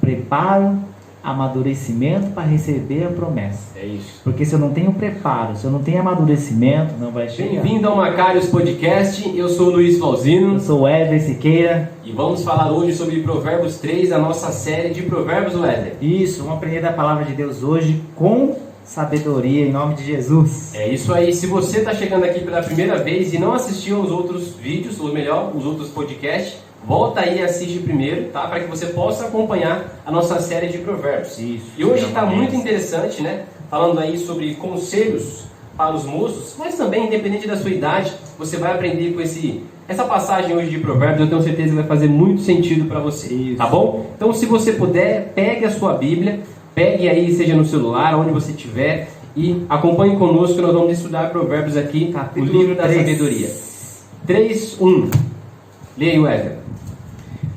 preparo, amadurecimento para receber a promessa. É isso. Porque se eu não tenho preparo, se eu não tenho amadurecimento, não vai chegar. Bem-vindo ao Macários Podcast, eu sou o Luiz Flauzino. Eu sou o Wesley Siqueira. E vamos falar hoje sobre Provérbios 3, a nossa série de Provérbios, Wesley. Isso, vamos aprender da palavra de Deus hoje com sabedoria, em nome de Jesus. É isso aí, se você está chegando aqui pela primeira vez e não assistiu aos outros vídeos, ou melhor, os outros podcasts, volta aí e assiste primeiro, tá? Para que você possa acompanhar a nossa série de Provérbios. Isso, e hoje está muito interessante, né? Falando aí sobre conselhos para os moços, mas também, independente da sua idade, você vai aprender com essa passagem hoje de Provérbios. Eu tenho certeza que vai fazer muito sentido para você, Isso. Tá bom? Então, se você puder, pegue a sua Bíblia, pegue aí, seja no celular, onde você estiver, e acompanhe conosco que nós vamos estudar Provérbios aqui, o livro da sabedoria. 3:1. Leia aí, Wesley.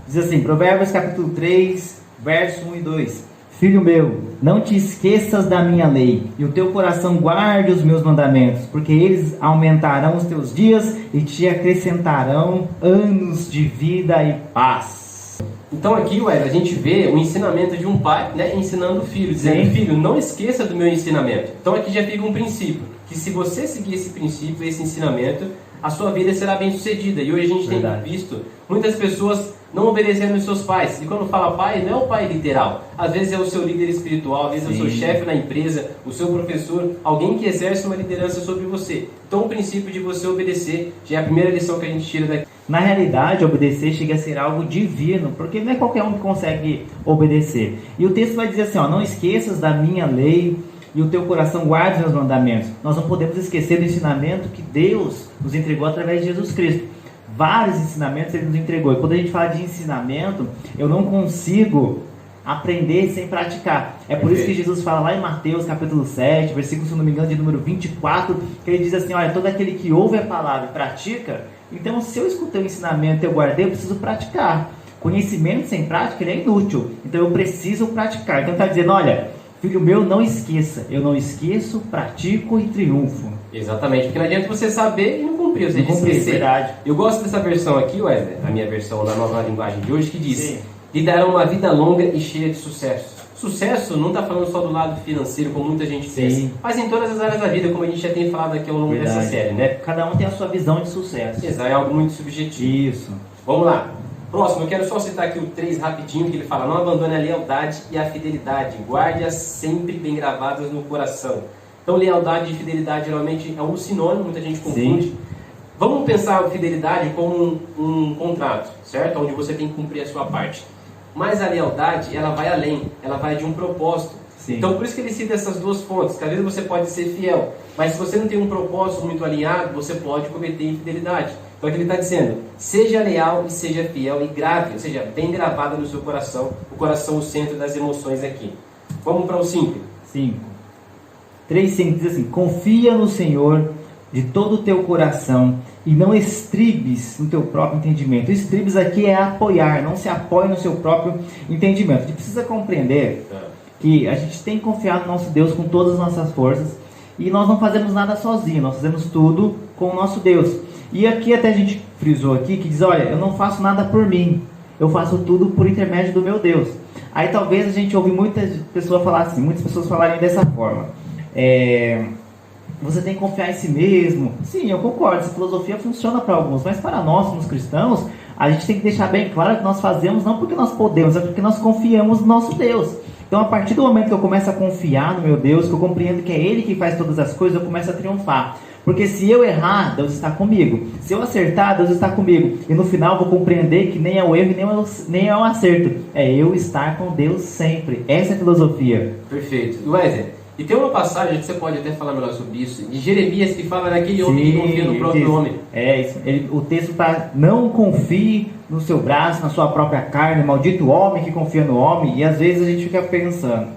Diz assim, Provérbios capítulo 3, verso 1 e 2. Filho meu, não te esqueças da minha lei, e o teu coração guarde os meus mandamentos, porque eles aumentarão os teus dias e te acrescentarão anos de vida e paz. Então aqui, Wesley, a gente vê o ensinamento de um pai, né, ensinando o filho, dizendo: Sim. Filho, não esqueça do meu ensinamento. Então aqui já fica um princípio, que se você seguir esse princípio, esse ensinamento, a sua vida será bem sucedida. E hoje a gente Verdade. tem visto muitas pessoas não obedecendo os seus pais. E quando fala pai, não é o pai literal. Às vezes é o seu líder espiritual, às vezes é o seu chefe na empresa, o seu professor, alguém que exerce uma liderança sobre você. Então o princípio de você obedecer já é a primeira lição que a gente tira daqui. Na realidade, obedecer chega a ser algo divino, porque não é qualquer um que consegue obedecer. E o texto vai dizer assim, ó, não esqueças da minha lei e o teu coração guarde os meus mandamentos. Nós não podemos esquecer do ensinamento que Deus nos entregou através de Jesus Cristo. Vários ensinamentos Ele nos entregou. E quando a gente fala de ensinamento, eu não consigo aprender sem praticar. É por isso que Jesus fala lá em Mateus capítulo 7, versículo, se não me engano, de número 24, que Ele diz assim, olha, todo aquele que ouve a palavra e pratica, então se eu escutei o ensinamento e eu guardei, eu preciso praticar. Conhecimento sem prática, ele é inútil. Então eu preciso praticar. Então está dizendo, olha, filho meu, não esqueça. Eu não esqueço, pratico e triunfo. Exatamente, porque não adianta você saber e não cumprir, você Não cumprir, verdade. Eu gosto dessa versão aqui, Wesley, a minha versão da nova linguagem de hoje, que diz: Sim. lhe darão uma vida longa e cheia de sucesso. Sucesso não está falando só do lado financeiro, como muita gente pensa, mas em todas as áreas da vida, como a gente já tem falado aqui ao longo dessa série, né? Cada um tem a sua visão de sucesso. Exato, é algo muito subjetivo. Isso. Vamos lá. Próximo, eu quero só citar aqui o 3 rapidinho, que ele fala: não abandone a lealdade e a fidelidade, guarde-as sempre bem gravadas no coração. Então, lealdade e fidelidade geralmente é um sinônimo, muita gente confunde. Sim. Vamos pensar a fidelidade como um contrato, certo? Onde você tem que cumprir a sua parte. Mas a lealdade, ela vai além, ela vai de um propósito. Sim. Então, por isso que ele cita essas duas fontes, que às vezes você pode ser fiel, mas se você não tem um propósito muito alinhado, você pode cometer infidelidade. Então, aqui ele está dizendo: seja leal e seja fiel e grave, ou seja, bem gravada no seu coração, o coração o centro das emoções aqui. Vamos para o 5. 5. 3:5 diz assim, confia no Senhor de todo o teu coração e não estribes no teu próprio entendimento. Estribes aqui é apoiar, não se apoie no seu próprio entendimento. A gente precisa compreender que a gente tem que confiar no nosso Deus com todas as nossas forças e nós não fazemos nada sozinhos, nós fazemos tudo com o nosso Deus. E aqui até a gente frisou aqui que diz, olha, eu não faço nada por mim, eu faço tudo por intermédio do meu Deus. Aí talvez a gente ouve muitas pessoas falarem dessa forma. Você tem que confiar em si mesmo. Sim, eu concordo, essa filosofia funciona para alguns, mas para nós, como cristãos, a gente tem que deixar bem claro que nós fazemos não porque nós podemos, é porque nós confiamos no nosso Deus. Então, a partir do momento que eu começo a confiar no meu Deus, que eu compreendo que é Ele que faz todas as coisas, eu começo a triunfar. Porque se eu errar, Deus está comigo. Se eu acertar, Deus está comigo. E no final vou compreender que nem é o erro e nem é o acerto. É eu estar com Deus sempre. Essa é a filosofia. Perfeito. Wesley, e tem uma passagem que você pode até falar melhor sobre isso, de Jeremias, que fala daquele homem que confia no próprio homem. O texto está: não confie no seu braço, na sua própria carne, maldito homem que confia no homem. E às vezes a gente fica pensando,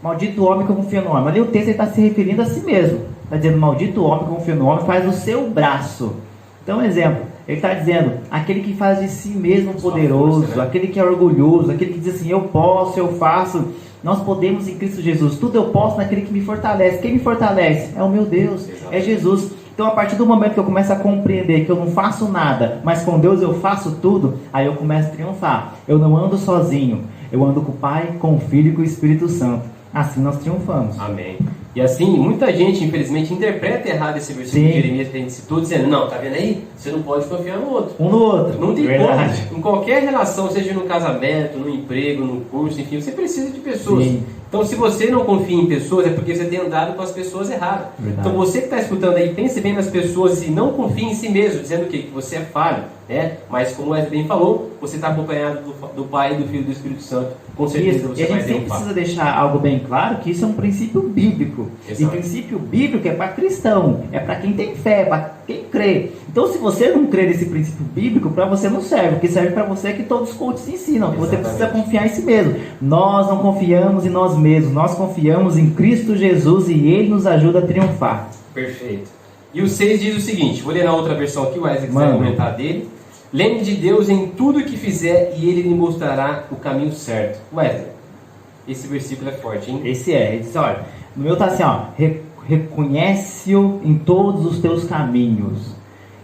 maldito homem que confia no homem. Ali o texto está se referindo a si mesmo. Está dizendo, maldito homem que confia no homem faz o seu braço. Então, exemplo, ele está dizendo, aquele que faz de si mesmo poderoso, força, né? Aquele que é orgulhoso, aquele que diz assim, eu posso, eu faço. Nós podemos em Cristo Jesus, tudo eu posso naquele que me fortalece. Quem me fortalece? É o meu Deus, é Jesus. Então, a partir do momento que eu começo a compreender que eu não faço nada, mas com Deus eu faço tudo, aí eu começo a triunfar. Eu não ando sozinho. Eu ando com o Pai, com o Filho e com o Espírito Santo. Assim nós triunfamos. Amém. E assim, muita gente, infelizmente, interpreta errado esse versículo de Jeremias que a gente citou, dizendo, não, tá vendo aí? Você não pode confiar no outro. Um no outro. Não tem Verdade. como. Em qualquer relação, seja no casamento, no emprego, no curso, enfim, você precisa de pessoas. Sim. Então, se você não confia em pessoas, é porque você tem andado com as pessoas erradas. Verdade. Então, você que está escutando aí, pense bem nas pessoas e não confie em si mesmo, dizendo o quê? Que você é falho, né? Mas, como o Wesley bem falou, você está acompanhado do Pai, do Filho e do Espírito Santo. Com certeza Isso. você E a vai gente sempre triunfar. precisa deixar algo bem claro, que isso é um princípio bíblico. Exato. E princípio bíblico é para cristão, é para quem tem fé, é para quem crê. Então, se você não crê nesse princípio bíblico, para você não serve. O que serve para você é que todos os coaches ensinam, que você precisa confiar em si mesmo. Nós não confiamos em nós mesmos, nós confiamos em Cristo Jesus e Ele nos ajuda a triunfar. Perfeito. E o 6 diz o seguinte, vou ler na outra versão aqui, o Wesley quiser Mano. comentar dele. Lembre de Deus em tudo que fizer e Ele lhe mostrará o caminho certo. Wesley, esse versículo é forte, hein? Esse ele diz, olha, no meu tá assim, ó, reconhece-o em todos os teus caminhos.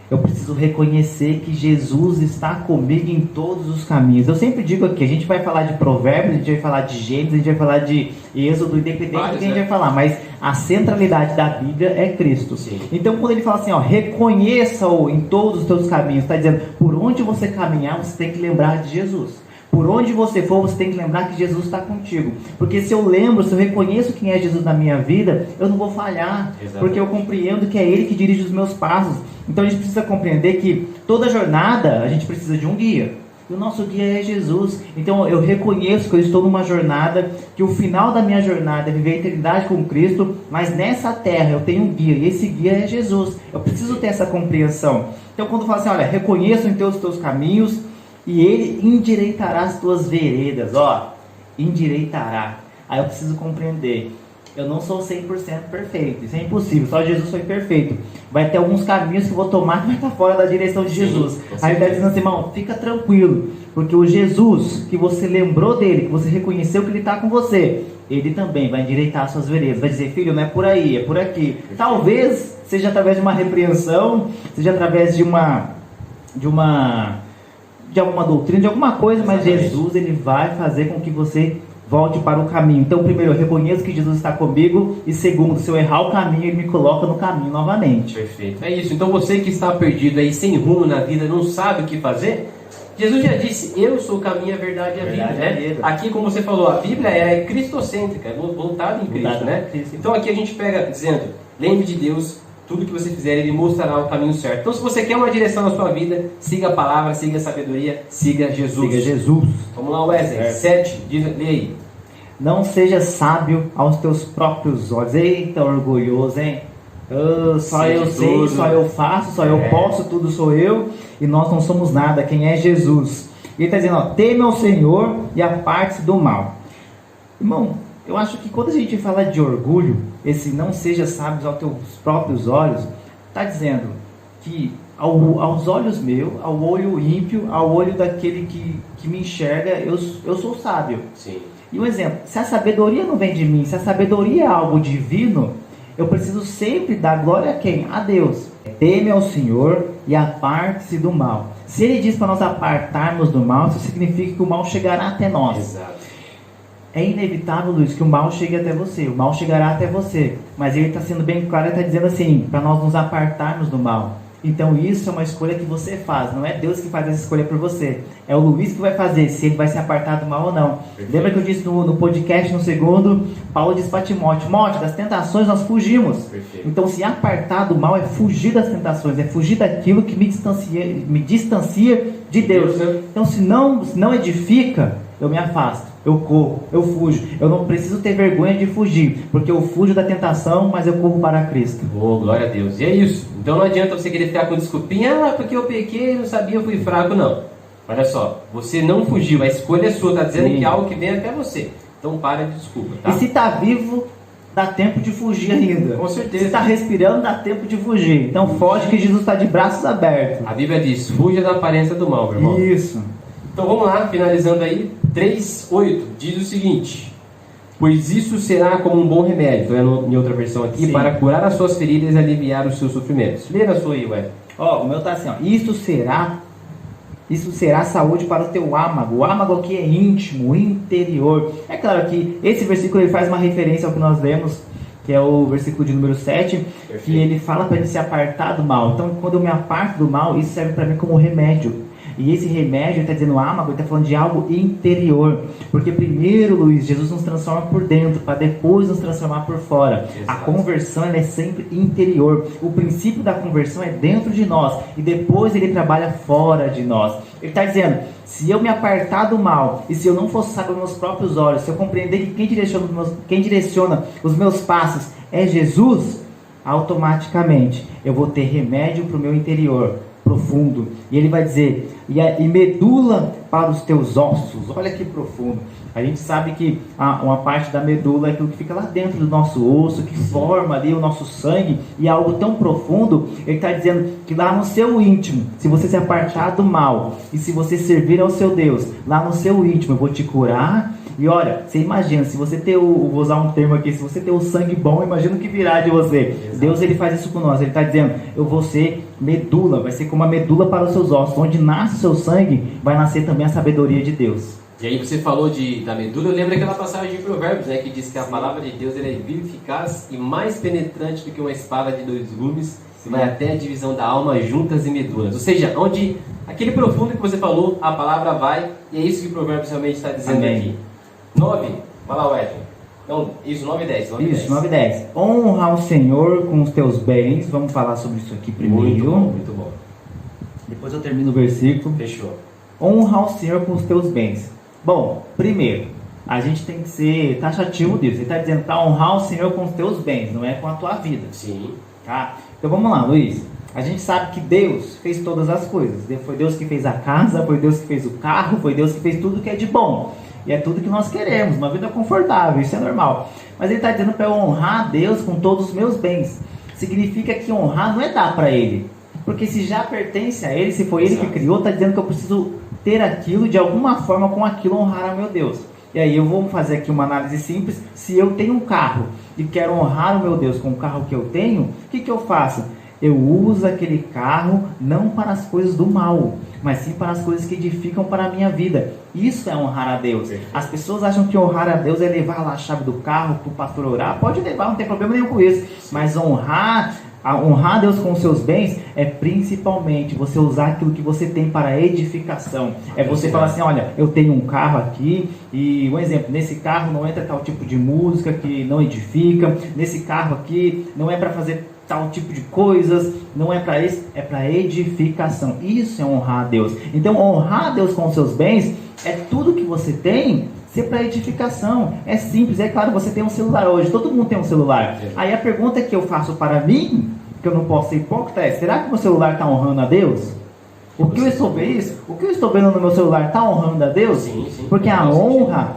Eu preciso reconhecer que Jesus está comigo em todos os caminhos. Eu sempre digo aqui, a gente vai falar de Provérbios, a gente vai falar de Gênesis, a gente vai falar de Êxodo, independente do que a gente vai falar, mas a centralidade da Bíblia é Cristo. Sim. Então, quando ele fala assim, ó, reconheça-o em todos os teus caminhos, está dizendo, por onde você caminhar, você tem que lembrar de Jesus. Por onde você for, você tem que lembrar que Jesus está contigo. Porque se eu lembro, se eu reconheço quem é Jesus na minha vida, eu não vou falhar. Exatamente. Porque eu compreendo que é Ele que dirige os meus passos. Então a gente precisa compreender que toda jornada a gente precisa de um guia. E o nosso guia é Jesus. Então eu reconheço que eu estou numa jornada, que o final da minha jornada é viver a eternidade com Cristo, mas nessa terra eu tenho um guia, e esse guia é Jesus. Eu preciso ter essa compreensão. Então quando fala assim, olha, reconheço em os teus caminhos, e Ele endireitará as tuas veredas, ó, endireitará. Aí eu preciso compreender, eu não sou 100% perfeito, isso é impossível, só Jesus foi perfeito. Vai ter alguns caminhos que eu vou tomar que vai estar fora da direção de Jesus. Aí ele está dizendo assim, irmão, fica tranquilo, porque o Jesus que você lembrou dele, que você reconheceu que ele está com você, ele também vai endireitar as suas veredas, vai dizer, filho, não é por aí, é por aqui. Talvez seja através de uma repreensão, seja através de alguma doutrina, de alguma coisa, mas Jesus, ele vai fazer com que você volte para o caminho. Então, primeiro, eu reconheço que Jesus está comigo, e segundo, se eu errar o caminho, ele me coloca no caminho novamente. Perfeito. É isso. Então, você que está perdido aí, sem rumo na vida, não sabe o que fazer, Jesus já disse, eu sou o caminho, a verdade e a vida, né? Aqui, como você falou, a Bíblia é cristocêntrica, é voltada em Cristo, né? Então, aqui a gente pega dizendo, lembre de Deus, tudo que você fizer, Ele mostrará o caminho certo. Então, se você quer uma direção na sua vida, siga a palavra, siga a sabedoria, siga Jesus. Siga Jesus. Vamos lá, Wesley. 7, lê aí. Não seja sábio aos teus próprios olhos. Eita, orgulhoso, hein? Só eu sei, só eu faço, só eu posso, tudo sou eu, e nós não somos nada. Quem é Jesus? E ele está dizendo, ó, teme ao Senhor e aparte-se do mal. Irmão, eu acho que quando a gente fala de orgulho, esse não seja sábio aos teus próprios olhos, está dizendo que aos olhos meus, ao olho ímpio, ao olho daquele que me enxerga, eu sou sábio. Sim. E um exemplo, se a sabedoria não vem de mim, se a sabedoria é algo divino, eu preciso sempre dar glória a quem? A Deus. Teme ao Senhor e aparte-se do mal. Se Ele diz para nós apartarmos do mal, isso significa que o mal chegará até nós. Exato. É inevitável, Luiz, que o mal chegue até você. O mal chegará até você. Mas ele está sendo bem claro, ele está dizendo assim, para nós nos apartarmos do mal. Então isso é uma escolha que você faz. Não é Deus que faz essa escolha por você. É o Luiz que vai fazer, se ele vai se apartar do mal ou não. Perfeito. Lembra que eu disse no podcast, no segundo, Paulo diz para Timóteo, das tentações nós fugimos. Perfeito. Então se apartar do mal é fugir das tentações, é fugir daquilo que me distancia de Deus. Então se não edifica, eu me afasto, eu corro, eu fujo. Eu não preciso ter vergonha de fugir, porque eu fujo da tentação, mas eu corro para Cristo. Oh, glória a Deus. E é isso. Então não adianta você querer ficar com desculpinha, porque eu pequei, não sabia, eu fui fraco, não. Olha só, você não fugiu, a escolha é sua, está dizendo que é algo que vem até você. Então para de desculpa, tá? E se está vivo, dá tempo de fugir ainda. Com certeza. Se está respirando, dá tempo de fugir. Então foge, que Jesus está de braços abertos. A Bíblia diz, fuja da aparência do mal, meu irmão. Isso. Então vamos lá, finalizando aí, 3:8, diz o seguinte: pois isso será como um bom remédio, em outra versão aqui, Sim. para curar as suas feridas e aliviar os seus sofrimentos. Lê na sua aí, ué. O meu está assim, isto será Isso será saúde para o teu âmago. O âmago aqui é íntimo, interior. É claro que esse versículo ele faz uma referência ao que nós lemos, que é o versículo de número 7, Perfeito. que ele fala para a gente se apartar do mal. Então, quando eu me aparto do mal, isso serve para mim como remédio. E esse remédio, ele está dizendo âmago, ele está falando de algo interior. Porque primeiro, Luiz, Jesus nos transforma por dentro, para depois nos transformar por fora. Exato. A conversão ela é sempre interior. O princípio da conversão é dentro de nós. E depois ele trabalha fora de nós. Ele está dizendo, se eu me apartar do mal, e se eu não for sábio aos meus próprios olhos, se eu compreender que quem direciona os meus passos é Jesus, automaticamente eu vou ter remédio para o meu interior profundo. E ele vai dizer, e medula para os teus ossos. Olha que profundo. A gente sabe que uma parte da medula é aquilo que fica lá dentro do nosso osso, que forma ali o nosso sangue, e é algo tão profundo. Ele está dizendo que lá no seu íntimo, se você se apartar do mal, e se você servir ao seu Deus, lá no seu íntimo eu vou te curar. E olha, você imagina, se você ter vou usar um termo aqui, se você ter o sangue bom, imagina o que virá de você. Exato. Deus, ele faz isso com nós, ele está dizendo, eu vou ser medula, vai ser como uma medula para os seus ossos, onde nasce o seu sangue, vai nascer também a sabedoria de Deus. E aí você falou da medula, eu lembro daquela passagem de Provérbios, né, que diz que a palavra de Deus ela é viva, eficaz e mais penetrante do que uma espada de 2 gumes, que vai até a divisão da alma, juntas e medulas. Ou seja, onde aquele profundo que você falou, a palavra vai, e é isso que Provérbios realmente está dizendo. Amém. Aqui. 9, vai lá, Wesley. Não, isso, 9 e 10. 9 e 10. Honra ao Senhor com os teus bens. Vamos falar sobre isso aqui primeiro. Muito bom, muito bom. Depois eu termino o versículo. Fechou. Honra ao Senhor com os teus bens. Bom, primeiro, a gente tem que ser taxativo disso. Ele está dizendo para honrar o Senhor com os teus bens, não é com a tua vida. Sim. Tá? Então vamos lá, Luiz. A gente sabe que Deus fez todas as coisas. Foi Deus que fez a casa, foi Deus que fez o carro, foi Deus que fez tudo que é de bom. E é tudo que nós queremos, uma vida confortável, isso é normal. Mas ele está dizendo para eu honrar a Deus com todos os meus bens. Significa que honrar não é dar para Ele. Porque se já pertence a Ele, se foi Ele que criou, está dizendo que eu preciso ter aquilo, de alguma forma com aquilo honrar ao meu Deus. E aí eu vou fazer aqui uma análise simples. Se eu tenho um carro e quero honrar o meu Deus com o carro que eu tenho, o que eu faço? Eu uso aquele carro não para as coisas do mal, mas sim para as coisas que edificam para a minha vida. Isso é honrar a Deus. As pessoas acham que honrar a Deus é levar lá a chave do carro para o pastor orar. Pode levar, não tem problema nenhum com isso. Mas honrar a Deus com os seus bens é principalmente você usar aquilo que você tem para edificação. É você falar assim, olha, eu tenho um carro aqui e, um exemplo, nesse carro não entra tal tipo de música que não edifica. Nesse carro aqui não é para fazer tal tipo de coisas, não é para isso, é para edificação. Isso é honrar a Deus. Então, honrar a Deus com os seus bens é tudo que você tem ser para edificação. É simples, é claro, você tem um celular hoje, todo mundo tem um celular. Aí a pergunta que eu faço para mim, que eu não posso ser hipócrita, é: será que o meu celular está honrando a Deus? O que eu estou vendo, o que eu estou vendo no meu celular está honrando a Deus? Sim, sim. Porque a honra,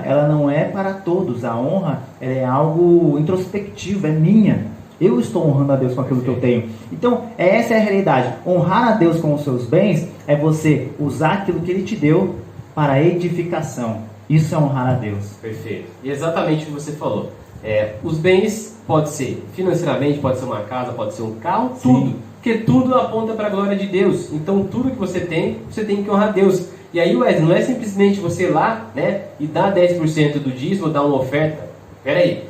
ela não é para todos. A honra, ela é algo introspectivo, é minha. Eu estou honrando a Deus com aquilo que eu tenho. Então, essa é a realidade. Honrar a Deus com os seus bens é você usar aquilo que Ele te deu para edificação. Isso é honrar a Deus. Perfeito. E exatamente o que você falou. Os bens pode ser financeiramente, pode ser uma casa, pode ser um carro, tudo. Porque tudo aponta para a glória de Deus. Então, tudo que você tem que honrar a Deus. E aí, Wesley, não é simplesmente você ir lá, né, e dar 10% do dízimo, dar uma oferta. Peraí.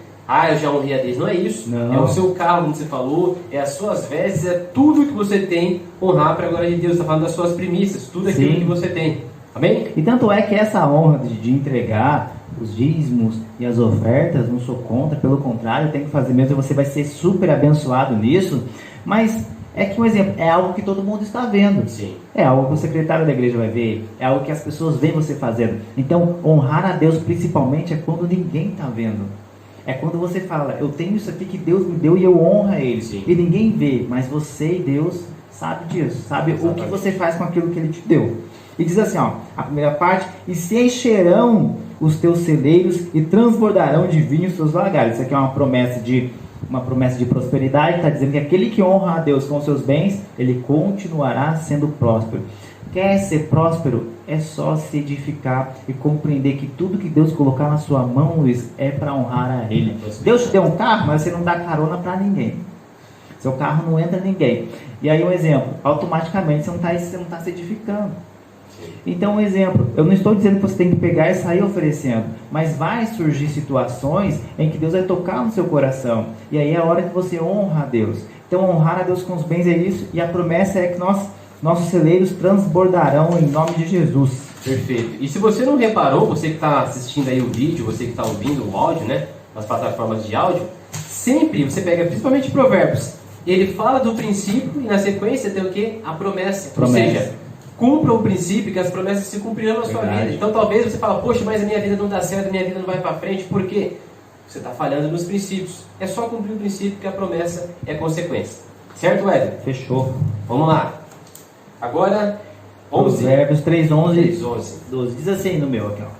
Eu já honrei a Deus. Não é isso. Não. É o seu carro, como você falou, é as suas vestes, é tudo que você tem, honrar para a glória de Deus. Está falando das suas primícias, tudo aquilo que você tem. Amém? E tanto é que essa honra de entregar os dízimos e as ofertas, não sou contra, pelo contrário, tem que fazer mesmo, você vai ser super abençoado nisso. Mas é que, um exemplo, é algo que todo mundo está vendo. Sim. É algo que o secretário da igreja vai ver, é algo que as pessoas veem você fazendo. Então, honrar a Deus principalmente é quando ninguém está vendo. É quando você fala, eu tenho isso aqui que Deus me deu e eu honro a Ele. Sim. E ninguém vê, mas você e Deus sabe disso, sabe o que você faz com aquilo que Ele te deu. E diz assim, ó, a primeira parte: e se encherão os teus celeiros e transbordarão de vinho os teus lagares. Isso aqui é uma promessa de prosperidade. Está dizendo que aquele que honra a Deus com seus bens, ele continuará sendo próspero. Quer ser próspero? É só se edificar e compreender que tudo que Deus colocar na sua mão, Luiz, é para honrar a Ele. Deus te deu um carro, mas você não dá carona para ninguém. Seu carro não entra ninguém. E aí um exemplo, automaticamente você não está se edificando. Então um exemplo, eu não estou dizendo que você tem que pegar e sair oferecendo, mas vai surgir situações em que Deus vai tocar no seu coração. E aí é a hora que você honra a Deus. Então honrar a Deus com os bens é isso, e a promessa é que nossos celeiros transbordarão em nome de Jesus. Perfeito. E se você não reparou, você que está assistindo aí o vídeo, você que está ouvindo o áudio, né, nas plataformas de áudio, sempre você pega, principalmente Provérbios, ele fala do princípio e na sequência tem o quê? A promessa. Ou seja, cumpra o princípio que as promessas se cumprirão na sua vida. Então talvez você fale, poxa, mas a minha vida não dá certo, a minha vida não vai para frente. Por quê? Você está falhando nos princípios. É só cumprir o princípio que a promessa é consequência. Certo, Wesley? Fechou. Vamos lá. Agora, 11. Provérbios 3:11. 12. Diz assim no meu aqui, ó.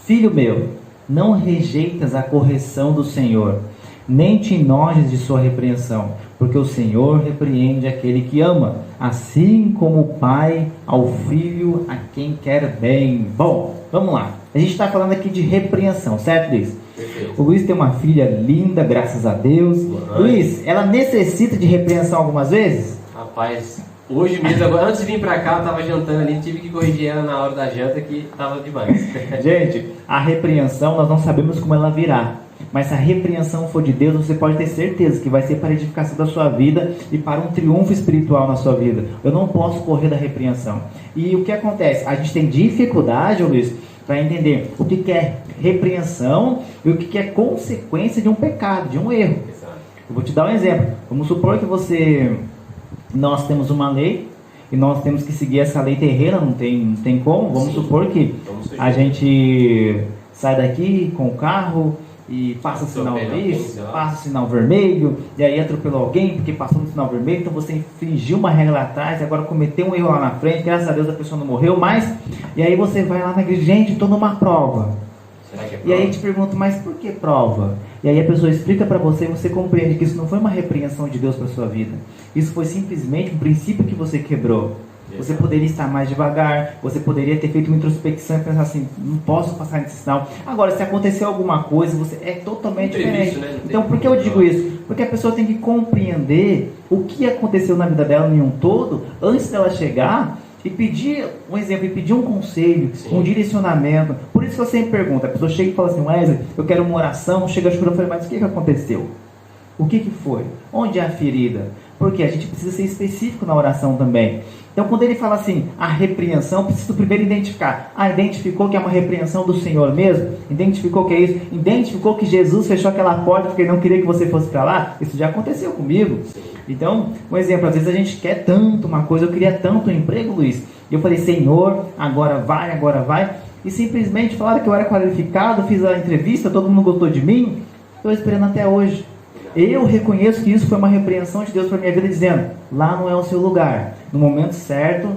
Filho meu, não rejeitas a correção do Senhor, nem te enojes de sua repreensão, porque o Senhor repreende aquele que ama, assim como o pai ao filho a quem quer bem. Bom, vamos lá. A gente está falando aqui de repreensão, certo, Luiz? Perfeito. O Luiz tem uma filha linda, graças a Deus. Luiz, ela necessita de repreensão algumas vezes? Rapaz, hoje mesmo, agora, antes de vir pra cá, eu tava jantando ali, tive que corrigir ela na hora da janta, que tava demais. Gente, a repreensão, nós não sabemos como ela virá. Mas se a repreensão for de Deus, você pode ter certeza que vai ser para a edificação da sua vida e para um triunfo espiritual na sua vida. Eu não posso correr da repreensão. E o que acontece? A gente tem dificuldade, Luiz, para entender o que é repreensão e o que é consequência de um pecado, de um erro. Exato. Eu vou te dar um exemplo. Vamos supor que nós temos uma lei e nós temos que seguir essa lei terrena, não tem como. Vamos supor que a gente sai daqui com o carro e passa o sinal verde, passa o sinal vermelho, e aí atropelou alguém porque passou no sinal vermelho, então você infringiu uma regra lá atrás, e agora cometeu um erro lá na frente, graças a Deus a pessoa não morreu mais, e aí você vai lá na igreja, gente, estou numa prova. Será que é prova? E aí te pergunto, mas por que prova? E aí a pessoa explica para você e você compreende que isso não foi uma repreensão de Deus para sua vida, isso foi simplesmente um princípio que você quebrou. Você poderia estar mais devagar, você poderia ter feito uma introspecção e pensar assim, não posso passar nesse sinal. Agora, se acontecer alguma coisa, você é totalmente diferente. Né? Então, por que eu digo isso? Porque a pessoa tem que compreender o que aconteceu na vida dela em um todo, antes dela chegar e pedir um exemplo, e pedir um conselho, um direcionamento. Por isso que eu sempre pergunto, a pessoa chega e fala assim, Wesley, eu quero uma oração, chega chorando, eu falei, mas o que aconteceu? O que foi? Onde é a ferida? Porque a gente precisa ser específico na oração também. Então, quando ele fala assim, a repreensão, preciso primeiro identificar. Identificou que é uma repreensão do Senhor mesmo? Identificou que é isso? Identificou que Jesus fechou aquela porta porque ele não queria que você fosse para lá? Isso já aconteceu comigo. Então, um exemplo, às vezes a gente quer tanto uma coisa, eu queria tanto um emprego, Luiz. E eu falei, Senhor, agora vai. E simplesmente falaram que eu era qualificado, fiz a entrevista, todo mundo gostou de mim. Estou esperando até hoje. Eu reconheço que isso foi uma repreensão de Deus para a minha vida, dizendo, lá não é o seu lugar. No momento certo,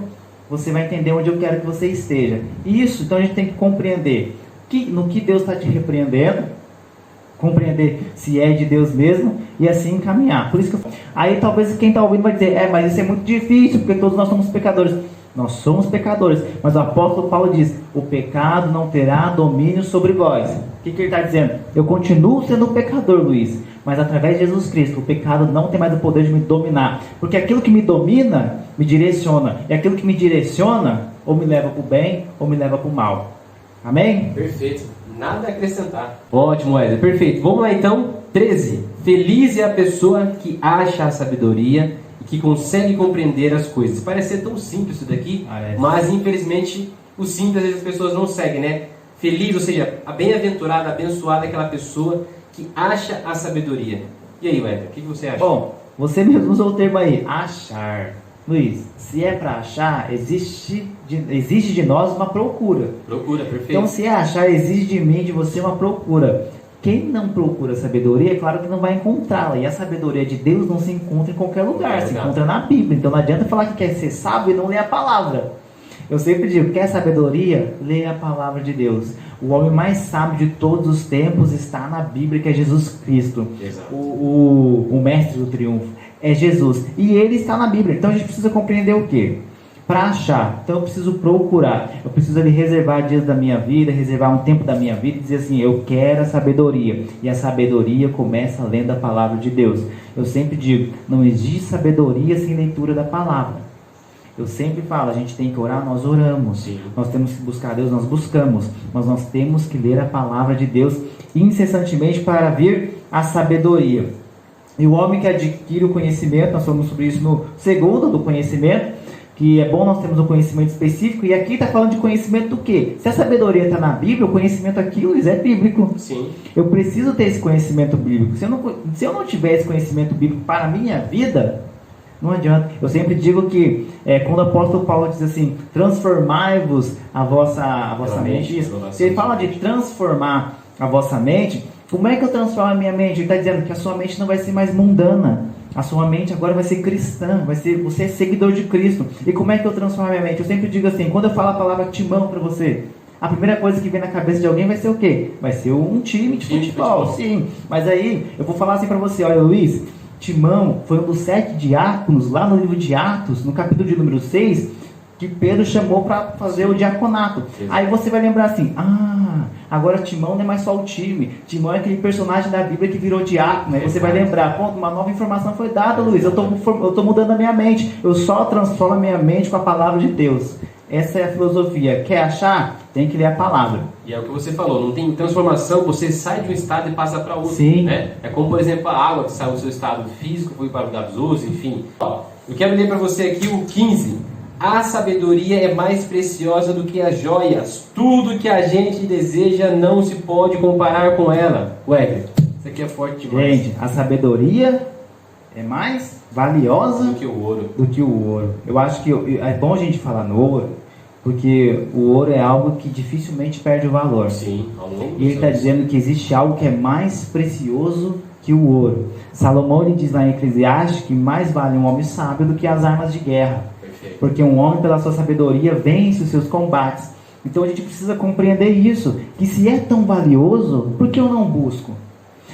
você vai entender onde eu quero que você esteja. Isso, então a gente tem que compreender no que Deus está te repreendendo, compreender se é de Deus mesmo, e assim caminhar. Por isso que aí talvez quem está ouvindo vai dizer, mas isso é muito difícil, porque todos nós somos pecadores. Nós somos pecadores, mas o apóstolo Paulo diz, o pecado não terá domínio sobre vós. O que ele está dizendo? Eu continuo sendo um pecador, Luiz, mas através de Jesus Cristo, o pecado não tem mais o poder de me dominar, porque aquilo que me domina, me direciona, e aquilo que me direciona, ou me leva para o bem, ou me leva para o mal. Amém? Perfeito, nada a acrescentar. Ótimo, Wesley, perfeito. Vamos lá então, 13. Feliz é a pessoa que acha a sabedoria e que consegue compreender as coisas. Parece ser tão simples isso daqui, mas infelizmente o simples às vezes as pessoas não seguem, né? Feliz, ou seja, a bem-aventurada, abençoada é aquela pessoa que acha a sabedoria. E aí, Wesley, o que você acha? Bom, você mesmo usou o termo aí, achar. Luiz, se é para achar, exige de nós uma procura. Procura, perfeito. Então, se é achar, exige de mim, de você, uma procura. Quem não procura sabedoria, é claro que não vai encontrá-la. E a sabedoria de Deus não se encontra em qualquer lugar, se encontra na Bíblia. Então não adianta falar que quer ser sábio e não ler a palavra. Eu sempre digo, quer sabedoria? Leia a palavra de Deus. O homem mais sábio de todos os tempos está na Bíblia, que é Jesus Cristo. O mestre do triunfo é Jesus. E ele está na Bíblia. Então a gente precisa compreender o quê? para achar. Então eu preciso procurar. Eu preciso ali reservar dias da minha vida, reservar um tempo da minha vida e dizer assim, eu quero a sabedoria. E a sabedoria começa lendo a palavra de Deus. Eu sempre digo, não existe sabedoria sem leitura da palavra. Eu sempre falo, a gente tem que orar, nós oramos. Sim. Nós temos que buscar Deus, nós buscamos. Mas nós temos que ler a palavra de Deus incessantemente para vir a sabedoria. E o homem que adquire o conhecimento, nós falamos sobre isso no segundo do conhecimento, que é bom nós termos um conhecimento específico, e aqui está falando de conhecimento do quê? Se a sabedoria está na Bíblia, o conhecimento aqui, Luiz, é bíblico. Sim. Eu preciso ter esse conhecimento bíblico. Se eu não tiver esse conhecimento bíblico para a minha vida, não adianta. Eu sempre digo que, quando o apóstolo Paulo diz assim, transformai-vos a vossa mente, isso, se ele fala de transformar a vossa mente, como é que eu transformo a minha mente? Ele está dizendo que a sua mente não vai ser mais mundana. A sua mente agora vai ser cristã, você é seguidor de Cristo. E como é que eu transformo a minha mente? Eu sempre digo assim, quando eu falo a palavra timão para você, a primeira coisa que vem na cabeça de alguém vai ser o quê? Vai ser um time de futebol, sim. Mas aí, eu vou falar assim para você, olha Luiz, Timão foi um dos 7 diáconos, lá no livro de Atos, no capítulo de número 6, que Pedro chamou para fazer o diaconato. Aí você vai lembrar assim, agora Timão não é mais só o time, Timão é aquele personagem da Bíblia que virou diácono. Aí você vai lembrar, uma nova informação foi dada, Luiz, eu estou mudando a minha mente, eu só transformo a minha mente com a palavra de Deus. Essa é a filosofia. Quer achar? Tem que ler a palavra. E é o que você falou, não tem transformação, você sai de um estado e passa para outro. Sim. Né? É como, por exemplo, a água que saiu do seu estado físico, foi para o gasoso, enfim. Eu quero ler para você aqui o 15. A sabedoria é mais preciosa do que as joias. Tudo que a gente deseja não se pode comparar com ela. Ué, isso aqui é forte demais. Gente, a sabedoria é mais valiosa do que o ouro. Eu acho que é bom a gente falar no ouro, porque o ouro é algo que dificilmente perde o valor. Sim, ao longo e ele está dizendo que existe algo que é mais precioso que o ouro. Salomão ele diz lá em Eclesiastes que mais vale um homem sábio do que as armas de guerra. Perfeito. Porque um homem pela sua sabedoria vence os seus combates. Então a gente precisa compreender isso, que se é tão valioso, por que eu não busco?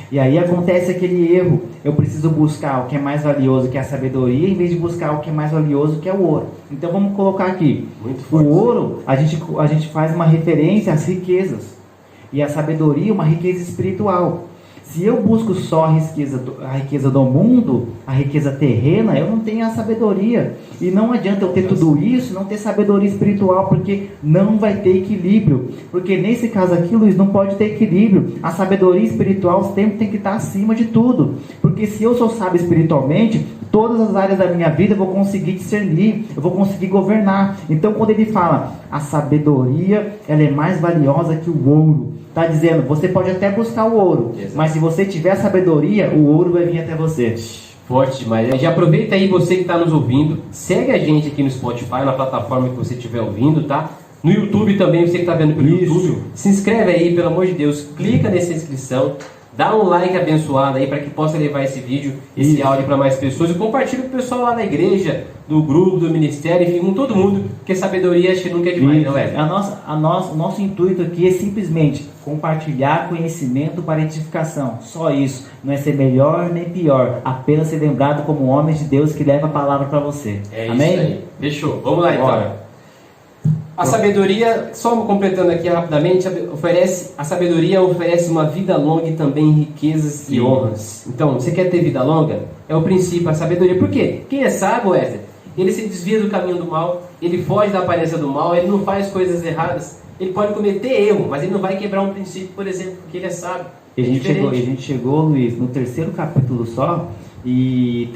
E aí acontece aquele erro, eu preciso buscar o que é mais valioso que a sabedoria, em vez de buscar o que é mais valioso que é o ouro. Então vamos colocar aqui, o ouro, a gente faz uma referência às riquezas, e a sabedoria uma riqueza espiritual. Se eu busco só a riqueza do mundo, a riqueza terrena, eu não tenho a sabedoria. E não adianta eu ter tudo isso, não ter sabedoria espiritual, porque não vai ter equilíbrio. Porque nesse caso aqui, Luiz, não pode ter equilíbrio. A sabedoria espiritual sempre tem que estar acima de tudo. Porque se eu sou sábio espiritualmente, todas as áreas da minha vida eu vou conseguir discernir, eu vou conseguir governar. Então quando ele fala, a sabedoria ela é mais valiosa que o ouro. Está dizendo, você pode até buscar o ouro, mas se você tiver sabedoria, o ouro vai vir até você. Forte demais. Já aproveita aí você que está nos ouvindo, segue a gente aqui no Spotify, na plataforma que você estiver ouvindo, tá? No YouTube também, você que está vendo pelo YouTube, se inscreve aí, pelo amor de Deus, clica nessa inscrição, dá um like abençoado aí para que possa levar esse vídeo, esse áudio para mais pessoas e compartilha com o pessoal lá da igreja, do grupo, do ministério, enfim, com todo mundo, porque sabedoria acho que nunca é demais, não é? O nosso intuito aqui é simplesmente compartilhar conhecimento para edificação, só isso, não é ser melhor nem pior, apenas ser lembrado como homem de Deus que leva a palavra para você. Amém? Isso aí. Fechou, vamos lá então. A sabedoria, só completando aqui rapidamente, a sabedoria oferece uma vida longa e também riquezas e honras. Então, você quer ter vida longa? É o princípio, a sabedoria. Por quê? Quem é sábio, Wesley, ele se desvia do caminho do mal, ele foge da aparência do mal, ele não faz coisas erradas, ele pode cometer erro, mas ele não vai quebrar um princípio, por exemplo, porque ele é sábio. E a gente chegou, Luiz, no 3º capítulo só, e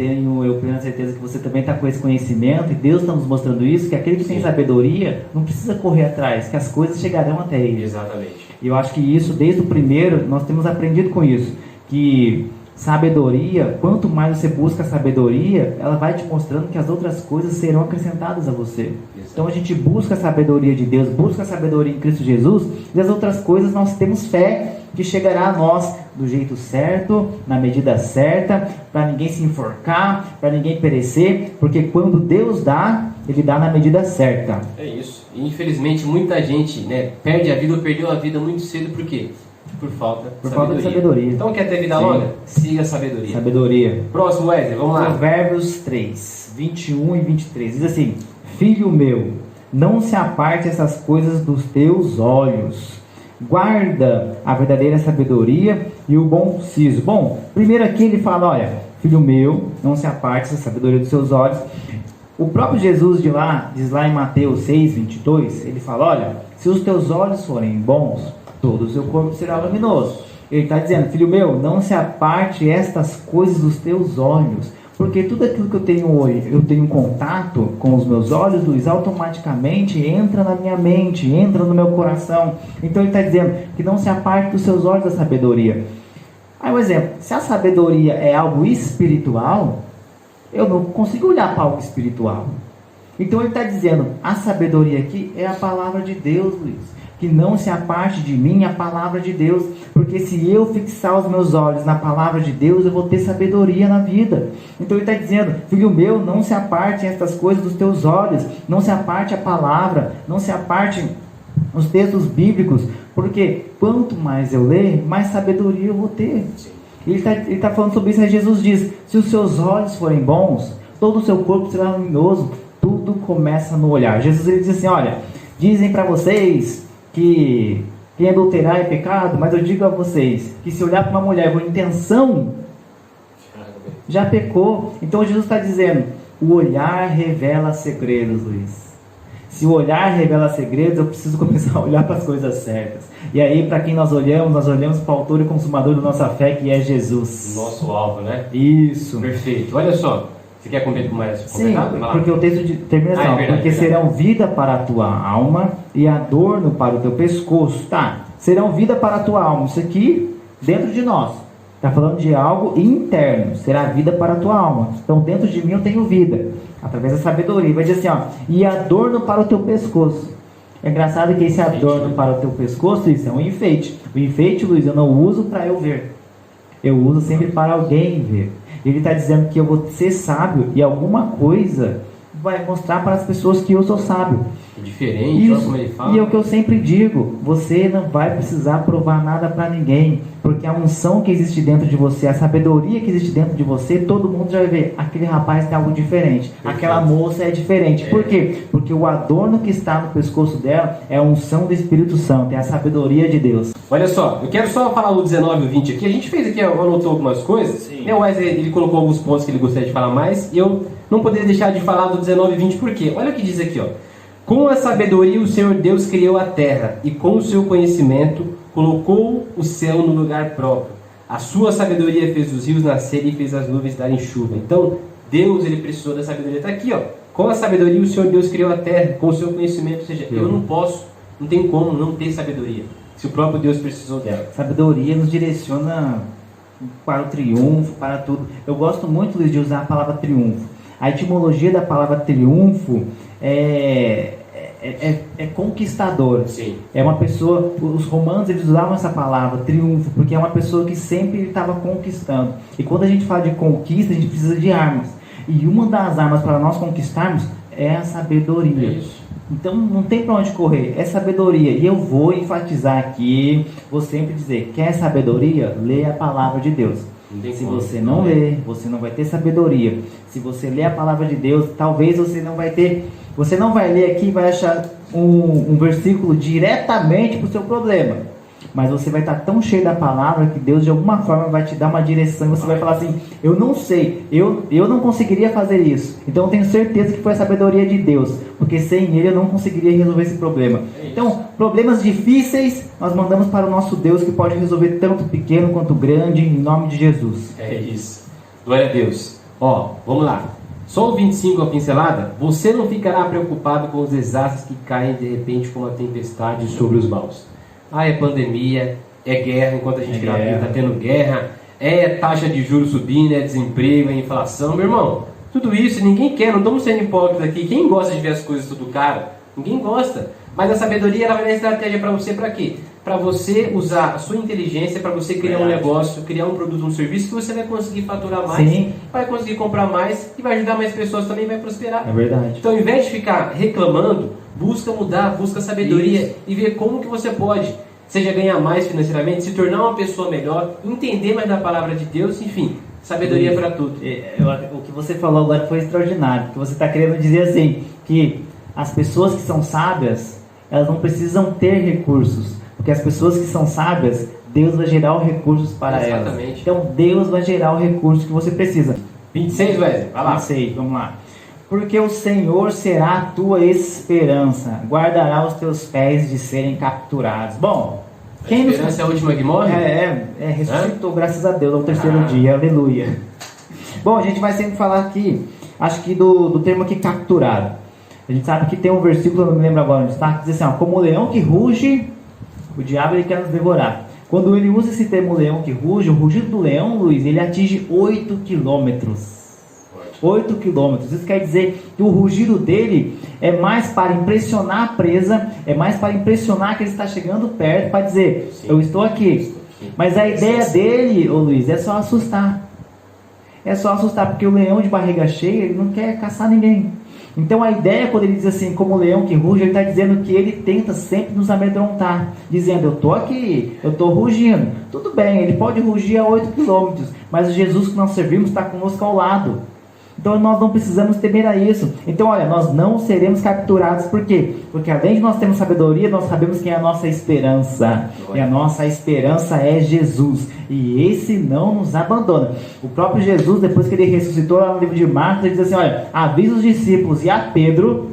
eu tenho certeza que você também está com esse conhecimento, e Deus está nos mostrando isso, que aquele que tem sabedoria não precisa correr atrás, que as coisas chegarão até ele. Exatamente. E eu acho que isso, desde o primeiro, nós temos aprendido com isso, que sabedoria, quanto mais você busca a sabedoria, ela vai te mostrando que as outras coisas serão acrescentadas a você. Então a gente busca a sabedoria de Deus, busca a sabedoria em Cristo Jesus, e as outras coisas nós temos fé que chegará a nós do jeito certo, na medida certa, para ninguém se enforcar, para ninguém perecer, porque quando Deus dá, Ele dá na medida certa. É isso. E infelizmente muita gente, perde a vida ou perdeu a vida muito cedo, por quê? Por falta de sabedoria. Então quer ter vida longa? Siga a sabedoria. Sabedoria. Próximo, Wesley, vamos lá. Provérbios 3, 21 e 23. Diz assim: Filho meu, não se aparte essas coisas dos teus olhos. Guarda a verdadeira sabedoria e o bom siso. Bom, primeiro aqui ele fala, olha, filho meu, não se aparte essa sabedoria dos seus olhos. O próprio Jesus diz lá em Mateus 6, 22, ele fala, olha, se os teus olhos forem bons, todo o seu corpo será luminoso. Ele está dizendo, filho meu, não se aparte estas coisas dos teus olhos, porque tudo aquilo que eu tenho hoje, eu tenho contato com os meus olhos, Luiz, automaticamente entra na minha mente, entra no meu coração. Então ele está dizendo que não se aparte dos seus olhos da sabedoria. Aí um exemplo, se a sabedoria é algo espiritual, eu não consigo olhar para algo espiritual. Então ele está dizendo, a sabedoria aqui é a palavra de Deus, Luiz. Que não se aparte de mim a palavra de Deus, porque se eu fixar os meus olhos na palavra de Deus, eu vou ter sabedoria na vida. Então ele está dizendo, filho meu, não se aparte estas coisas dos teus olhos, não se aparte a palavra, não se aparte os textos bíblicos, porque quanto mais eu ler, mais sabedoria eu vou ter. Ele está falando sobre isso, aí Jesus diz, se os seus olhos forem bons, todo o seu corpo será luminoso, tudo começa no olhar. Jesus ele diz assim, olha, dizem para vocês que quem adulterar é pecado, mas eu digo a vocês que se olhar para uma mulher com intenção, já pecou. Então Jesus está dizendo, o olhar revela segredos, Luiz. Se o olhar revela segredos, eu preciso começar a olhar para as coisas certas. E aí, para quem nós olhamos para o autor e consumador da nossa fé, que é Jesus. Nosso alvo, né? Isso. Perfeito. Olha só. Você quer comentar mais? Sim, porque o texto termina assim, porque verdade. Serão vida para a tua alma e adorno para o teu pescoço. Tá, serão vida para a tua alma. Isso aqui, dentro de nós. Está falando de algo interno. Será vida para a tua alma. Então, dentro de mim eu tenho vida. Através da sabedoria. Vai dizer assim, ó, e adorno para o teu pescoço. É engraçado que esse adorno para o teu pescoço, isso é um enfeite. O enfeite, Luiz, eu não uso para eu ver. Eu uso sempre para alguém ver. Ele está dizendo que eu vou ser sábio e alguma coisa vai mostrar para as pessoas que eu sou sábio. É diferente, olha como ele fala. E é o que eu sempre digo, você não vai precisar provar nada para ninguém, porque a unção que existe dentro de você, a sabedoria que existe dentro de você, todo mundo já vai ver, aquele rapaz tem algo diferente, perfeito. Aquela moça é diferente. Por quê? Porque o adorno que está no pescoço dela é a unção do Espírito Santo, é a sabedoria de Deus. Olha só, eu quero só falar o 19 e o 20 aqui, a gente fez aqui, anotou algumas coisas, né? O Wesley, ele colocou alguns pontos que ele gostaria de falar mais, e eu não poderia deixar de falar do 19 e 20, por quê? Olha o que diz aqui, ó. Com a sabedoria o Senhor Deus criou a terra, e com o seu conhecimento colocou o céu no lugar próprio. A sua sabedoria fez os rios nascerem e fez as nuvens darem chuva. Então, Deus, ele precisou da sabedoria. Está aqui, ó. Com a sabedoria o Senhor Deus criou a terra, com o seu conhecimento. Ou seja, eu não posso, não tem como não ter sabedoria, se o próprio Deus precisou dela. Sabedoria nos direciona para o triunfo, para tudo. Eu gosto muito, Luiz, de usar a palavra triunfo. A etimologia da palavra triunfo é conquistador. Sim. É uma pessoa, os romanos eles usavam essa palavra, triunfo, porque é uma pessoa que sempre estava conquistando. E quando a gente fala de conquista, a gente precisa de armas. E uma das armas para nós conquistarmos é a sabedoria. É isso. Então não tem para onde correr, é sabedoria. E eu vou enfatizar aqui, vou sempre dizer, quer sabedoria? Lê a palavra de Deus. Se você não ler, você não vai ter sabedoria. Se você ler a palavra de Deus, talvez você não vai ter. Você não vai ler aqui e vai achar um versículo diretamente para o seu problema. Mas você vai estar tão cheio da palavra que Deus de alguma forma vai te dar uma direção. E você vai falar assim, eu não sei, eu não conseguiria fazer isso. Então eu tenho certeza que foi a sabedoria de Deus. Porque sem Ele eu não conseguiria resolver esse problema. Então, problemas difíceis, nós mandamos para o nosso Deus que pode resolver tanto pequeno quanto grande, em nome de Jesus. É isso. Glória a Deus. Ó, vamos lá. Só o 25 a pincelada. Você não ficará preocupado com os desastres que caem de repente como a tempestade sobre os maus. Ah, é pandemia, é guerra, enquanto a gente grava, está tendo guerra, é taxa de juros subindo, é desemprego, é inflação. Meu irmão, tudo isso ninguém quer, não estamos sendo hipócritas aqui. Quem gosta de ver as coisas tudo caro? Ninguém gosta. Mas a sabedoria, ela vai dar estratégia para você para quê? Para você usar a sua inteligência, para você criar um negócio, criar um produto, um serviço que você vai conseguir faturar mais, Sim. vai conseguir comprar mais e vai ajudar mais pessoas também, vai prosperar. É verdade. Então, ao invés de ficar reclamando, busca mudar, busca sabedoria e ver como que você pode seja ganhar mais financeiramente, se tornar uma pessoa melhor, entender mais da palavra de Deus, enfim, sabedoria para tudo. O que você falou agora foi extraordinário, porque você está querendo dizer assim, que as pessoas que são sábias, elas não precisam ter recursos, porque as pessoas que são sábias, Deus vai gerar os recursos para elas. Então Deus vai gerar o recurso que você precisa. 26, Wesley, vai lá. 26, vamos lá. Porque o Senhor será a tua esperança, guardará os teus pés de serem capturados. Bom, a esperança é a última que morre? Ressuscitou, graças a Deus, ao terceiro dia, aleluia. Bom, a gente vai sempre falar aqui, acho que do termo aqui capturado. A gente sabe que tem um versículo, não me lembro agora onde está, que diz assim, ó, como o leão que ruge, o diabo ele quer nos devorar. Quando ele usa esse termo leão que ruge, o rugido do leão, Luiz, ele atinge 8 quilômetros. 8 quilômetros. Isso quer dizer que o rugido dele é mais para impressionar a presa, é mais para impressionar que ele está chegando perto, para dizer, sim, eu estou aqui. Mas a ideia dele, ô Luiz, é só assustar. É só assustar, porque o leão de barriga cheia, ele não quer caçar ninguém. Então a ideia, quando ele diz assim, como o leão que ruge, ele está dizendo que ele tenta sempre nos amedrontar, dizendo, eu estou aqui, eu estou rugindo. Tudo bem, ele pode rugir a 8 quilômetros, mas o Jesus que nós servimos está conosco ao lado. Então nós não precisamos temer a isso. Então olha, nós não seremos capturados. Por quê? Porque além de nós termos sabedoria, nós sabemos quem é a nossa esperança. E a nossa esperança é Jesus. E esse não nos abandona. O próprio Jesus, depois que ele ressuscitou lá no livro de Marcos, ele diz assim, olha, avisa os discípulos e a Pedro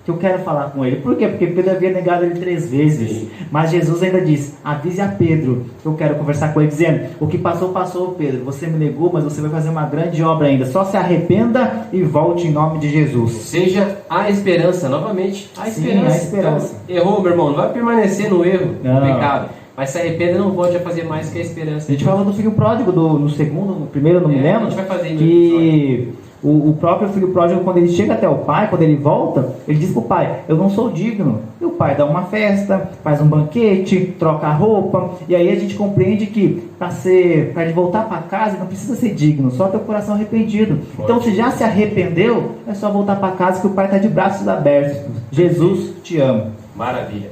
que eu quero falar com ele. Por quê? Porque Pedro havia negado ele 3 vezes. Sim. Mas Jesus ainda disse, avise a Pedro que eu quero conversar com ele, dizendo, o que passou, passou, Pedro. Você me negou, mas você vai fazer uma grande obra ainda. Só se arrependa e volte em nome de Jesus. Seja a esperança, novamente. A esperança. Sim, a esperança. Então, errou, meu irmão. Não vai permanecer no erro, no pecado. Mas se arrependa, não volte a fazer mais que a esperança. A gente falou do filho pródigo, no segundo, no primeiro, não me lembro. A gente vai fazer que o próprio filho pródigo, quando ele chega até o pai, quando ele volta, ele diz para o pai, eu não sou digno. E o pai dá uma festa, faz um banquete, troca a roupa. E aí a gente compreende que para ele voltar para casa, não precisa ser digno, só ter o coração arrependido. Então se já se arrependeu, é só voltar para casa que o pai está de braços abertos. Jesus te ama. Maravilha.